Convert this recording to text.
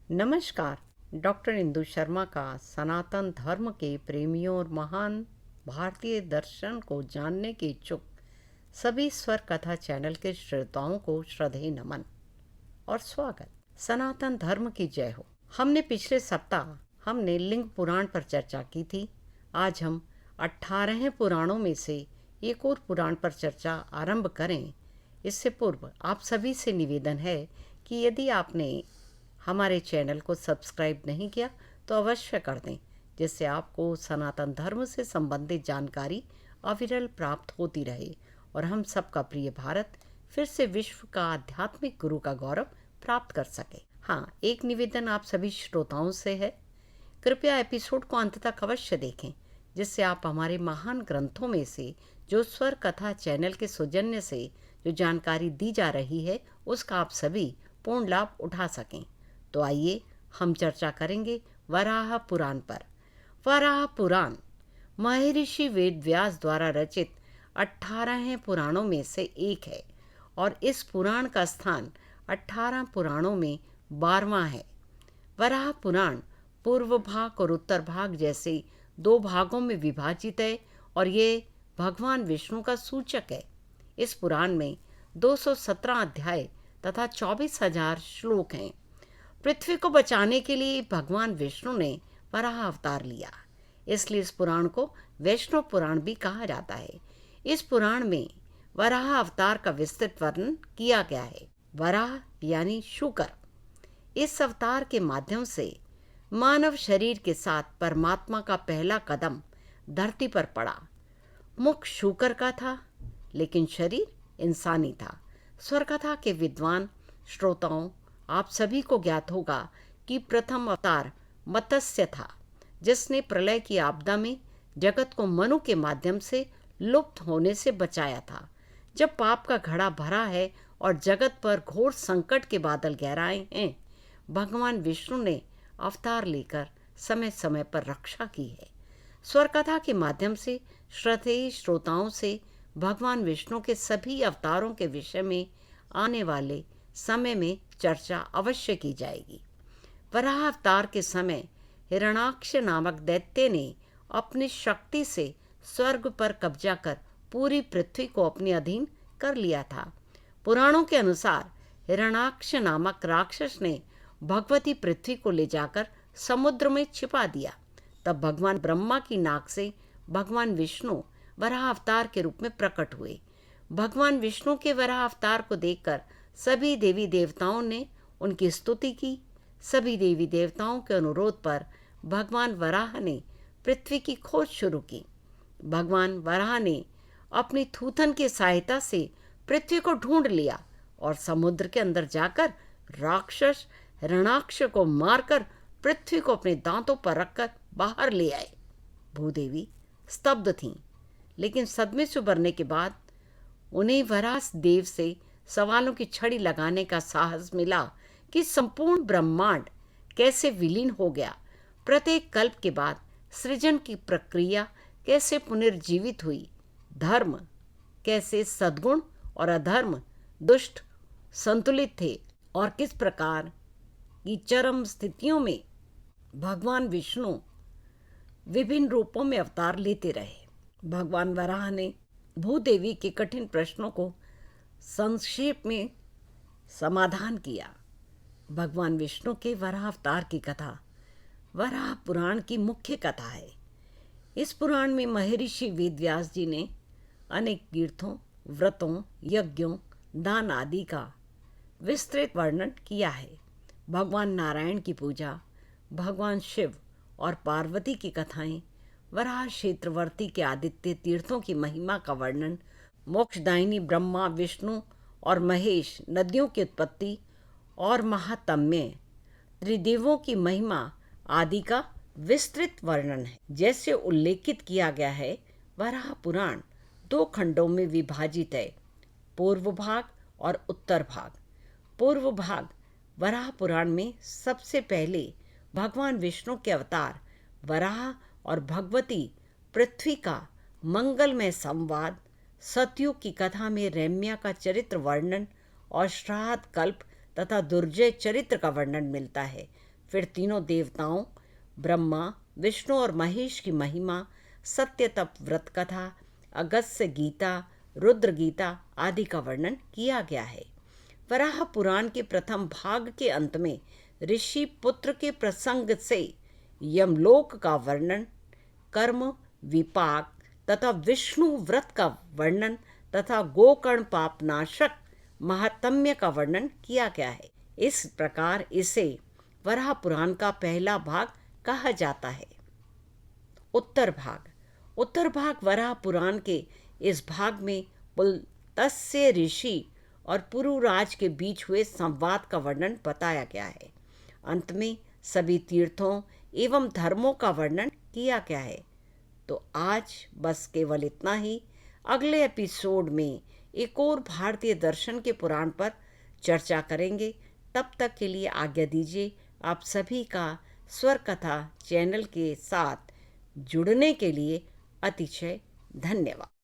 नमस्कार। डॉक्टर इंदु शर्मा का सनातन धर्म के प्रेमियों और महान भारतीय दर्शन को जानने के इच्छुक सभी स्वर कथा चैनल के श्रोताओं को श्रद्धेय नमन और स्वागत। सनातन धर्म की जय हो। हमने पिछले सप्ताह लिंग पुराण पर चर्चा की थी। आज हम 18 पुराणों में से एक और पुराण पर चर्चा आरंभ करें। इससे पूर्व आप सभी से निवेदन है कि यदि आपने हमारे चैनल को सब्सक्राइब नहीं किया तो अवश्य कर दें, जिससे आपको सनातन धर्म से संबंधित जानकारी अविरल प्राप्त होती रहे और हम सबका प्रिय भारत फिर से विश्व का आध्यात्मिक गुरु का गौरव प्राप्त कर सके। हाँ, एक निवेदन आप सभी श्रोताओं से है, कृपया एपिसोड को अंत तक अवश्य देखें, जिससे आप हमारे महान ग्रंथों में से जो स्वर कथा चैनल के सौजन्य से जो जानकारी दी जा रही है उसका आप सभी पूर्ण लाभ उठा सकें। तो आइए हम चर्चा करेंगे वराह पुराण पर। वराह पुराण महर्षि वेद व्यास द्वारा रचित 18 पुराणों में से एक है और इस पुराण का स्थान 18 पुराणों में 12वां है। वराह पुराण पूर्व भाग और उत्तर भाग जैसे दो भागों में विभाजित है और ये भगवान विष्णु का सूचक है। इस पुराण में 217 अध्याय तथा 24,000 श्लोक हैं। पृथ्वी को बचाने के लिए भगवान विष्णु ने वराह अवतार लिया, इसलिए इस पुराण को वैष्णव पुराण भी कहा जाता है। इस पुराण में वराह अवतार का विस्तृत वर्णन किया गया है। वराह यानी शूकर। इस अवतार के माध्यम से मानव शरीर के साथ परमात्मा का पहला कदम धरती पर पड़ा। मुख शूकर का था, लेकिन शरीर इंसानी था। स्वरकथा के विद्वान श्रोताओं, आप सभी को ज्ञात होगा कि प्रथम अवतार मत्स्य था, जिसने प्रलय की आपदा में जगत को मनु के माध्यम से लुप्त होने से बचाया था। जब पाप का घड़ा भरा है और जगत पर घोर संकट के बादल गहराए हैं, भगवान विष्णु ने अवतार लेकर समय समय पर रक्षा की है। स्वरकथा के माध्यम से श्रद्धेय श्रोताओं से भगवान विष्णु के सभी अवतारों के विषय में आने वाले समय में चर्चा अवश्य की जाएगी। वराह अवतार के समय हिरण्याक्ष नामक दैत्य ने अपनी शक्ति से स्वर्ग पर कब्जा कर पूरी पृथ्वी को अपने अधीन कर लिया था। पुराणों के अनुसार हिरण्याक्ष नामक राक्षस ने भगवती पृथ्वी को ले जाकर समुद्र में छिपा दिया। तब भगवान ब्रह्मा की नाक से भगवान विष्णु वराह अवतार के रूप में प्रकट हुए। भगवान विष्णु के वराह अवतार को देखकर सभी देवी देवताओं ने उनकी स्तुति की। सभी देवी देवताओं के अनुरोध पर भगवान वराह ने पृथ्वी की खोज शुरू की। भगवान वराह ने अपनी थूथन की सहायता से पृथ्वी को ढूंढ लिया और समुद्र के अंदर जाकर राक्षस हिरण्याक्ष को मारकर पृथ्वी को अपने दांतों पर रखकर बाहर ले आए। भूदेवी स्तब्ध थीं, लेकिन सदमे से उबरने के बाद उन्हें वराह देव से सवालों की छड़ी लगाने का साहस मिला कि संपूर्ण ब्रह्मांड कैसे विलीन हो गया, प्रत्येक कल्प के बाद सृजन की प्रक्रिया कैसे पुनर्जीवित हुई, धर्म कैसे सद्गुण और अधर्म दुष्ट संतुलित थे और किस प्रकार की चरम स्थितियों में भगवान विष्णु विभिन्न रूपों में अवतार लेते रहे। भगवान वराह ने भूदेवी के कठिन प्रश्नों को संक्षेप में समाधान किया। भगवान विष्णु के वराह अवतार की कथा वराह पुराण की मुख्य कथा है। इस पुराण में महर्षि वेद व्यास जी ने अनेक तीर्थों, व्रतों, यज्ञों, दान आदि का विस्तृत वर्णन किया है। भगवान नारायण की पूजा, भगवान शिव और पार्वती की कथाएं, वराह क्षेत्रवर्ती के आदित्य तीर्थों की महिमा का वर्णन, मोक्षदायिनी ब्रह्मा, विष्णु और महेश नदियों की उत्पत्ति और महात्म्य, त्रिदेवों की महिमा आदि का विस्तृत वर्णन है। जैसे उल्लेखित किया गया है, वराह पुराण 2 खंडों में विभाजित है, पूर्व भाग और उत्तर भाग। पूर्व भाग वराह पुराण में सबसे पहले भगवान विष्णु के अवतार वराह और भगवती पृथ्वी का मंगलमय संवाद, सतयुग की कथा में रम्या का चरित्र वर्णन और श्राद्ध कल्प तथा दुर्जय चरित्र का वर्णन मिलता है। फिर तीनों देवताओं ब्रह्मा, विष्णु और महेश की महिमा, सत्य तप व्रत कथा, अगस्त्य गीता, रुद्र गीता आदि का वर्णन किया गया है। वराह पुराण के प्रथम भाग के अंत में ऋषि पुत्र के प्रसंग से यमलोक का वर्णन, कर्म विपाक तथा विष्णु व्रत का वर्णन तथा गोकर्ण पापनाशक महात्म्य का वर्णन किया गया है। इस प्रकार इसे वराह पुराण का पहला भाग कहा जाता है। उत्तर भाग वराह पुराण के इस भाग में पुलत्स्य ऋषि और पुरुराज के बीच हुए संवाद का वर्णन बताया गया है। अंत में सभी तीर्थों एवं धर्मों का वर्णन किया गया है। तो आज बस केवल इतना ही। अगले एपिसोड में एक और भारतीय दर्शन के पुराण पर चर्चा करेंगे। तब तक के लिए आज्ञा दीजिए। आप सभी का स्वर कथा चैनल के साथ जुड़ने के लिए अतिशय धन्यवाद।